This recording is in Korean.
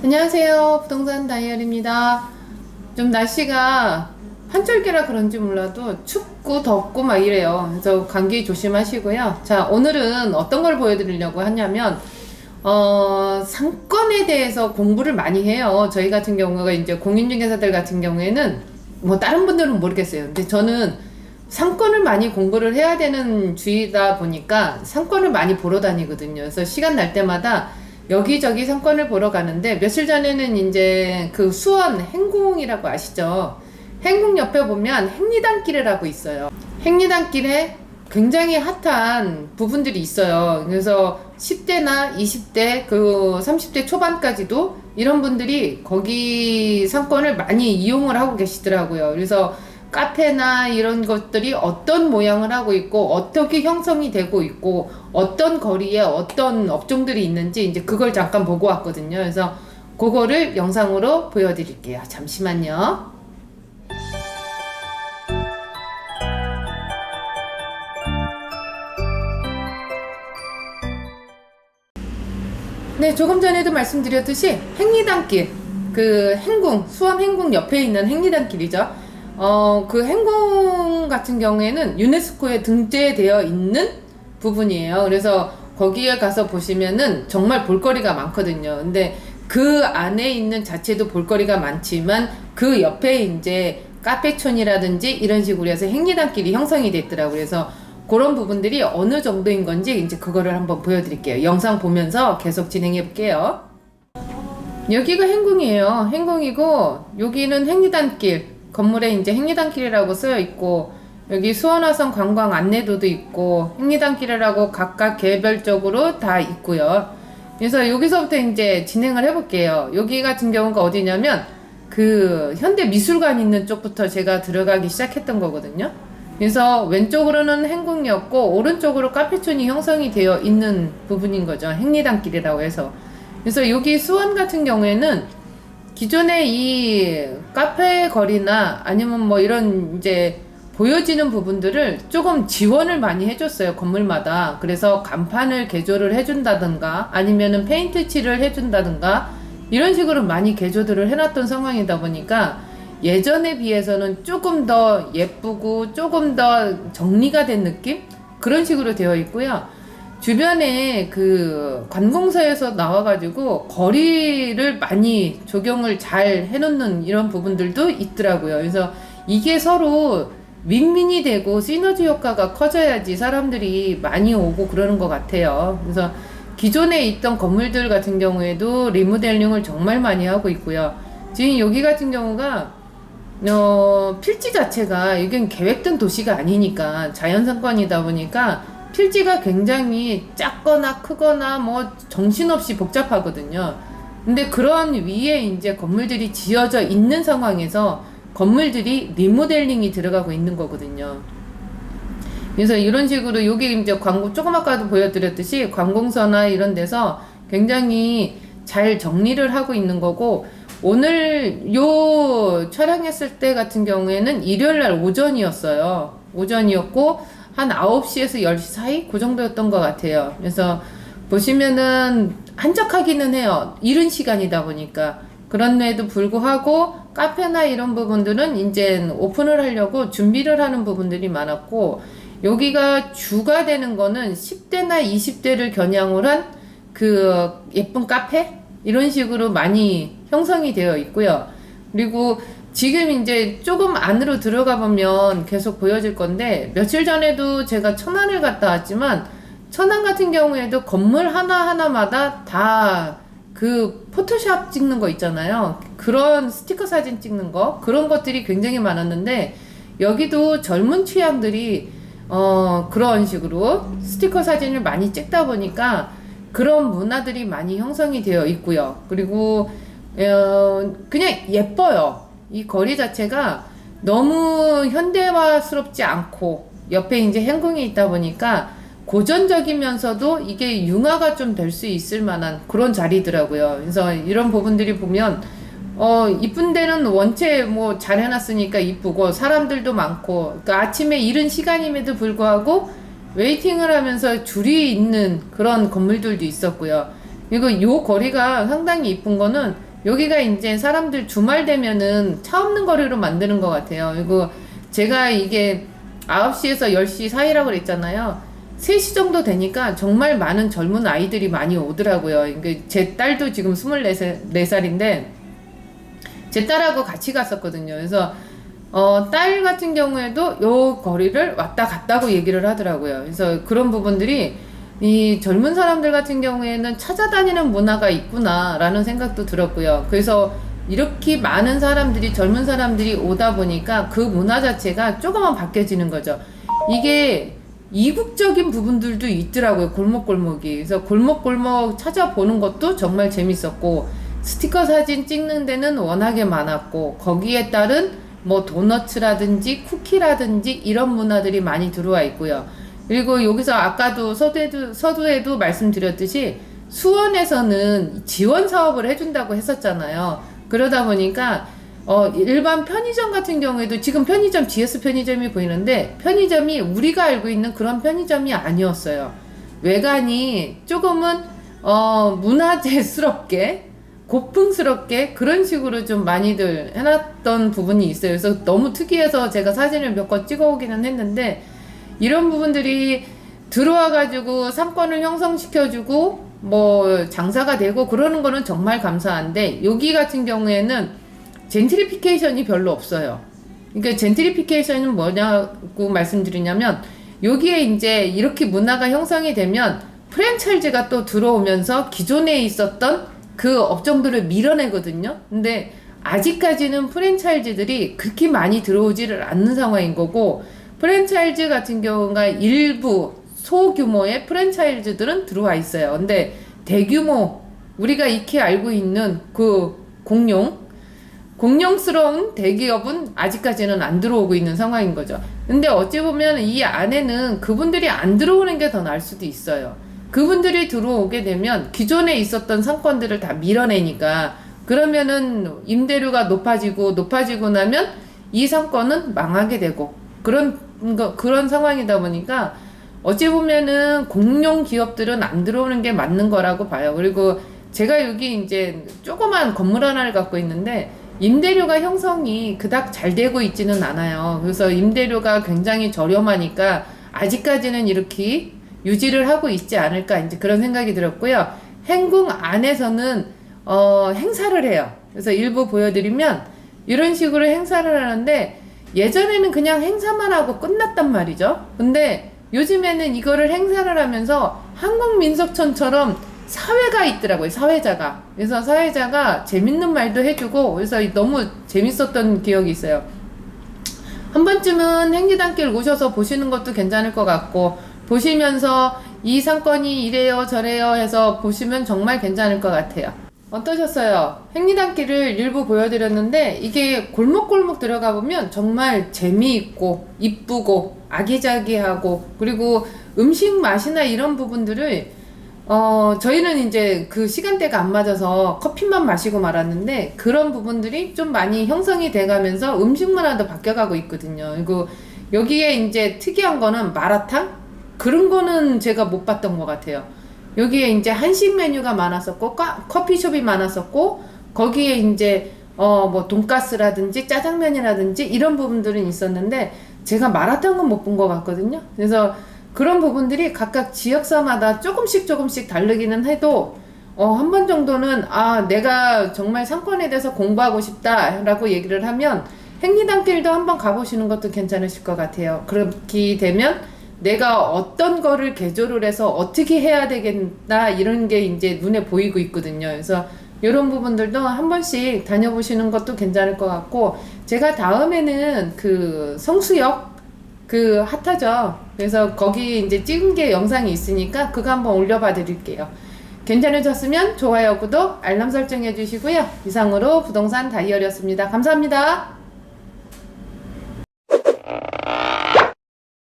안녕하세요. 부동산 다이어리입니다. 좀 날씨가 한철기라 그런지 몰라도 춥고 덥고 막 이래요. 그래서 감기 조심하시고요. 자, 오늘은 어떤 걸 보여드리려고 하냐면, 상권에 대해서 공부를 많이 해요. 저희 같은 경우가 이제 공인중개사들 같은 경우에는 뭐 다른 분들은 모르겠어요. 근데 저는 상권을 많이 공부를 해야 되는 주의다 보니까 상권을 많이 보러 다니거든요. 그래서 시간 날 때마다 여기저기 상권을 보러 가는데, 며칠 전에는 이제 그 수원 행궁이라고 아시죠? 행궁 옆에 보면 행리단길이라고 있어요. 행리단길에 굉장히 핫한 부분들이 있어요. 그래서 10대나 20대, 30대 초반까지도 이런 분들이 거기 상권을 많이 이용을 하고 계시더라고요. 그래서 카페나 이런 것들이 어떤 모양을 하고 있고 어떻게 형성이 되고 있고 어떤 거리에 어떤 업종들이 있는지 이제 그걸 잠깐 보고 왔거든요. 그래서 그거를 영상으로 보여드릴게요. 잠시만요. 네, 조금 전에도 말씀드렸듯이 행리단길, 그 행궁, 수원 행궁 옆에 있는 행리단길이죠. 그 행궁 같은 경우에는 유네스코에 등재되어 있는 부분이에요. 그래서 거기에 가서 보시면은 정말 볼거리가 많거든요. 근데 그 안에 있는 자체도 볼거리가 많지만 그 옆에 이제 카페촌이라든지 이런 식으로 해서 행리단길이 형성이 됐더라고요. 그래서 그런 부분들이 어느 정도인 건지 이제 그거를 한번 보여드릴게요. 영상 보면서 계속 진행해 볼게요. 여기가 행궁이에요. 행궁이고 여기는 행리단길. 건물에 이제 행리단길이라고 쓰여 있고, 여기 수원화성 관광 안내도도 있고, 행리단길이라고 각각 개별적으로 다 있고요. 그래서 여기서부터 이제 진행을 해볼게요. 여기 같은 경우가 어디냐면, 그 현대미술관 있는 쪽부터 제가 들어가기 시작했던 거거든요. 그래서 왼쪽으로는 행궁이었고, 오른쪽으로 카페촌이 형성이 되어 있는 부분인 거죠. 행리단길이라고 해서. 그래서 여기 수원 같은 경우에는 기존에 이 카페 거리나 아니면 뭐 이런 이제 보여지는 부분들을 조금 지원을 많이 해줬어요. 건물마다. 그래서 간판을 개조를 해준다든가 아니면은 페인트 칠을 해준다든가 이런 식으로 많이 개조들을 해놨던 상황이다 보니까 예전에 비해서는 조금 더 예쁘고 조금 더 정리가 된 느낌? 그런 식으로 되어 있고요. 주변에 그 관공서에서 나와가지고 거리를 많이 조경을 잘 해놓는 이런 부분들도 있더라고요. 그래서 이게 서로 윈윈이 되고 시너지 효과가 커져야지 사람들이 많이 오고 그러는 것 같아요. 그래서 기존에 있던 건물들 같은 경우에도 리모델링을 정말 많이 하고 있고요. 지금 여기 같은 경우가 필지 자체가 이건 계획된 도시가 아니니까 자연상권이다 보니까 필지가 굉장히 작거나 크거나 뭐 정신없이 복잡하거든요. 근데 그런 위에 이제 건물들이 지어져 있는 상황에서 건물들이 리모델링이 들어가고 있는 거거든요. 그래서 이런 식으로 여기 이제 광고 조금 아까도 보여드렸듯이 관공서나 이런 데서 굉장히 잘 정리를 하고 있는 거고, 오늘 요 촬영했을 때 같은 경우에는 일요일날 오전이었어요. 오전이었고 한 9시에서 10시 사이? 그 정도였던 것 같아요. 그래서 보시면은 한적하기는 해요. 이른 시간이다 보니까. 그런데도 불구하고 카페나 이런 부분들은 이제 오픈을 하려고 준비를 하는 부분들이 많았고, 여기가 주가 되는 거는 10대나 20대를 겨냥을 한 그 예쁜 카페? 이런 식으로 많이 형성이 되어 있고요. 그리고 지금 이제 조금 안으로 들어가 보면 계속 보여질 건데, 며칠 전에도 제가 천안을 갔다 왔지만 천안 같은 경우에도 건물 하나하나마다 다 그 포토샵 찍는 거 있잖아요. 그런 스티커 사진 찍는 거, 그런 것들이 굉장히 많았는데, 여기도 젊은 취향들이 그런 식으로 스티커 사진을 많이 찍다 보니까 그런 문화들이 많이 형성이 되어 있고요. 그리고 그냥 예뻐요. 이 거리 자체가 너무 현대화스럽지 않고 옆에 이제 행궁이 있다 보니까 고전적이면서도 이게 융화가 좀 될 수 있을 만한 그런 자리더라고요. 그래서 이런 부분들이 보면 이쁜 데는 원체 뭐 잘 해놨으니까 이쁘고 사람들도 많고, 그러니까 아침에 이른 시간임에도 불구하고 웨이팅을 하면서 줄이 있는 그런 건물들도 있었고요. 그리고 요 거리가 상당히 이쁜 거는 여기가 이제 사람들 주말 되면은 차 없는 거리로 만드는 것 같아요. 그리고 제가 이게 9시에서 10시 사이라고 그랬잖아요. 3시 정도 되니까 정말 많은 젊은 아이들이 많이 오더라고요. 제 딸도 지금 24살인데 제 딸하고 같이 갔었거든요. 그래서 딸 같은 경우에도 요 거리를 왔다 갔다고 얘기를 하더라고요. 그래서 그런 부분들이 이 젊은 사람들 같은 경우에는 찾아다니는 문화가 있구나라는 생각도 들었고요. 그래서 이렇게 많은 사람들이, 젊은 사람들이 오다 보니까 그 문화 자체가 조금만 바뀌어지는 거죠. 이게 이국적인 부분들도 있더라고요. 골목골목이. 그래서 골목골목 찾아보는 것도 정말 재밌었고, 스티커 사진 찍는 데는 워낙에 많았고, 거기에 따른 뭐 도너츠라든지 쿠키라든지 이런 문화들이 많이 들어와 있고요. 그리고 여기서 아까도 서두에도 말씀드렸듯이 수원에서는 지원 사업을 해준다고 했었잖아요. 그러다 보니까 일반 편의점 같은 경우에도 지금 편의점 GS 편의점이 보이는데 편의점이 우리가 알고 있는 그런 편의점이 아니었어요. 외관이 조금은 문화재스럽게 고풍스럽게 그런 식으로 좀 많이들 해놨던 부분이 있어요. 그래서 너무 특이해서 제가 사진을 몇 건 찍어 오기는 했는데 이런 부분들이 들어와가지고 상권을 형성시켜주고 뭐 장사가 되고 그러는 거는 정말 감사한데 여기 같은 경우에는 젠트리피케이션이 별로 없어요. 그러니까 젠트리피케이션은 뭐냐고 말씀드리냐면 여기에 이제 이렇게 문화가 형성이 되면 프랜차이즈가 또 들어오면서 기존에 있었던 그 업종들을 밀어내거든요. 근데 아직까지는 프랜차이즈들이 그렇게 많이 들어오지를 않는 상황인 거고 프랜차이즈 같은 경우가 일부 소규모의 프랜차이즈들은 들어와 있어요. 근데 대규모 우리가 익히 알고 있는 그 공룡스러운 대기업은 아직까지는 안 들어오고 있는 상황인 거죠. 근데 어찌 보면 이 안에는 그분들이 안 들어오는 게 더 나을 수도 있어요. 그분들이 들어오게 되면 기존에 있었던 상권들을 다 밀어내니까 그러면은 임대료가 높아지고 나면 이 상권은 망하게 되고 그런 상황이다 보니까 어찌 보면은 공룡 기업들은 안 들어오는 게 맞는 거라고 봐요. 그리고 제가 여기 이제 조그만 건물 하나를 갖고 있는데 임대료가 형성이 그닥 잘 되고 있지는 않아요. 그래서 임대료가 굉장히 저렴하니까 아직까지는 이렇게 유지를 하고 있지 않을까 이제 그런 생각이 들었고요. 행궁 안에서는 행사를 해요. 그래서 일부 보여드리면 이런 식으로 행사를 하는데 예전에는 그냥 행사만 하고 끝났단 말이죠. 근데 요즘에는 이거를 행사를 하면서 한국민속촌처럼 사회가 있더라고요. 사회자가. 그래서 사회자가 재밌는 말도 해주고 그래서 너무 재밌었던 기억이 있어요. 한 번쯤은 행리단길 오셔서 보시는 것도 괜찮을 것 같고 보시면서 이 상권이 이래요 저래요 해서 보시면 정말 괜찮을 것 같아요. 어떠셨어요? 행리단길을 일부 보여드렸는데 이게 골목골목 들어가 보면 정말 재미있고 이쁘고 아기자기하고 그리고 음식 맛이나 이런 부분들을 저희는 이제 그 시간대가 안 맞아서 커피만 마시고 말았는데 그런 부분들이 좀 많이 형성이 돼가면서 음식 문화도 바뀌어가고 있거든요. 그리고 여기에 이제 특이한 거는 마라탕? 그런 거는 제가 못 봤던 것 같아요. 여기에 이제 한식 메뉴가 많았었고 커피숍이 많았었고 거기에 이제 뭐 돈가스라든지 짜장면이라든지 이런 부분들은 있었는데 제가 마라탕은 못 본 것 같거든요. 그래서 그런 부분들이 각각 지역사마다 조금씩 다르기는 해도 한 번 정도는 내가 정말 상권에 대해서 공부하고 싶다라고 얘기를 하면 행리단길도 한번 가보시는 것도 괜찮으실 것 같아요. 그렇게 되면 내가 어떤 거를 개조를 해서 어떻게 해야 되겠다 이런 게 이제 눈에 보이고 있거든요. 그래서 이런 부분들도 한 번씩 다녀보시는 것도 괜찮을 것 같고 제가 다음에는 그 성수역 그 핫하죠. 그래서 거기 이제 찍은 게 영상이 있으니까 그거 한번 올려봐 드릴게요. 괜찮으셨으면 좋아요, 구독, 알람 설정해 주시고요. 이상으로 부동산 다이어리였습니다. 감사합니다.